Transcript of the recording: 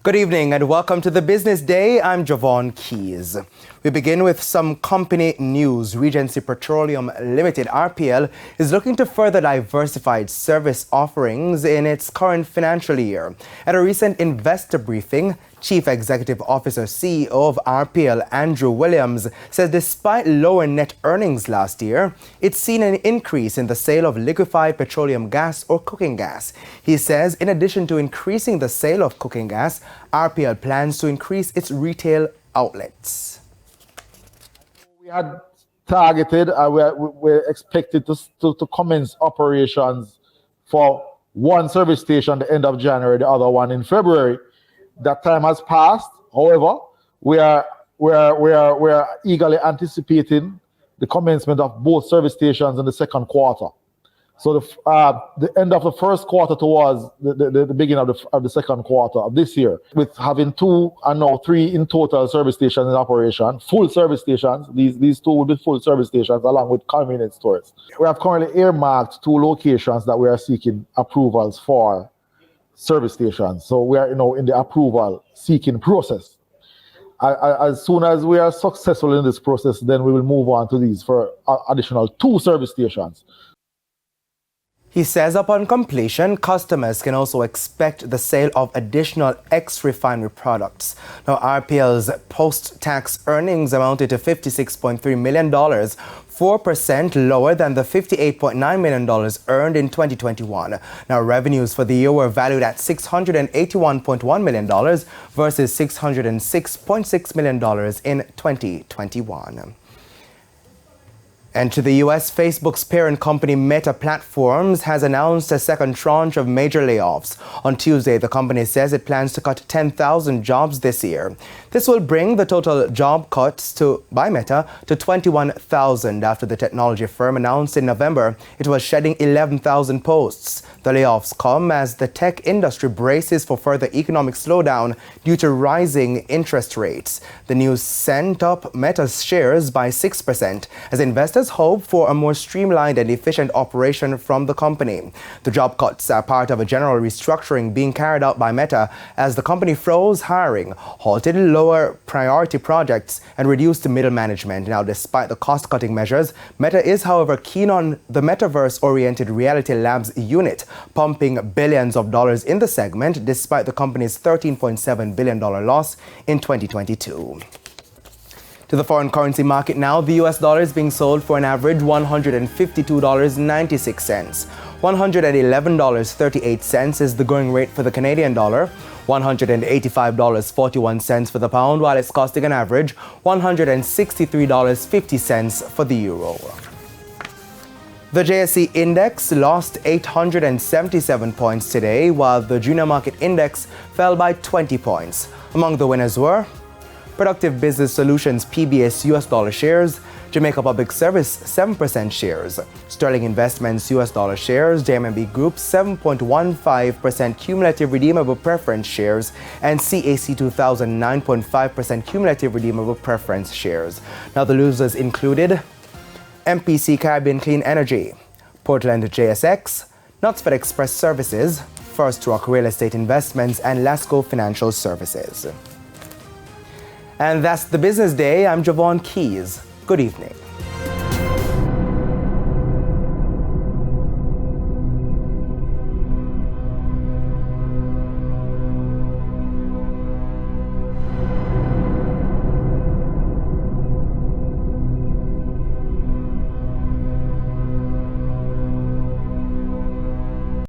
Good evening and welcome to the Business Day. I'm Javon Keys. We begin with some company news. Regency Petroleum Limited, RPL, is looking to further diversify its service offerings in its current financial year. At a recent investor briefing, Chief Executive Officer CEO of RPL, Andrew Williams, said despite lower net earnings last year, it's seen an increase in the sale of liquefied petroleum gas or cooking gas. He says in addition to increasing the sale of cooking gas, RPL plans to increase its retail outlets. We had targeted, we're expected to commence operations for one service station at the end of January, the other one in February. That time has passed. However, we are eagerly anticipating the commencement of both service stations in the second quarter. So the end of the first quarter towards the beginning of the second quarter of this year, with having 2 and now 3 in total service stations in operation, full service stations. These 2 will be full service stations along with convenience stores. We have currently earmarked 2 locations that we are seeking approvals for service stations. So we are in the approval seeking process. As soon as we are successful in this process, then we will move on to these for additional 2 service stations. He says upon completion, customers can also expect the sale of additional ex-refinery products. Now, RPL's post-tax earnings amounted to $56.3 million, 4% lower than the $58.9 million earned in 2021. Now, revenues for the year were valued at $681.1 million versus $606.6 million in 2021. And to the U.S., Facebook's parent company Meta Platforms has announced a second tranche of major layoffs. On Tuesday, the company says it plans to cut 10,000 jobs this year. This will bring the total job cuts by Meta to 21,000 after the technology firm announced in November it was shedding 11,000 posts. The layoffs come as the tech industry braces for further economic slowdown due to rising interest rates. The news sent up Meta's shares by 6% as investors hope for a more streamlined and efficient operation from the company. The job cuts are part of a general restructuring being carried out by Meta as the company froze hiring, halted lower priority projects, and reduced middle management. Now, despite the cost-cutting measures, Meta is, however, keen on the metaverse-oriented Reality Labs unit, pumping billions of dollars in the segment despite the company's $13.7 billion loss in 2022. To the foreign currency market now, the US dollar is being sold for an average $152.96. $111.38 is the going rate for the Canadian dollar, $185.41 for the pound, while it's costing an average $163.50 for the euro. The JSE index lost 877 points today, while the junior market index fell by 20 points. Among the winners were Productive Business Solutions PBS US dollar shares, Jamaica Public Service 7% shares, Sterling Investments US dollar shares, JMB Group 7.15% cumulative redeemable preference shares, and CAC 2000 9.5% cumulative redeemable preference shares. Now, the losers included MPC Caribbean Clean Energy, Portland JSX, Knutsford Express Services, First Rock Real Estate Investments, and Lasco Financial Services. And that's the Business Day. I'm Javon Keys. Good evening.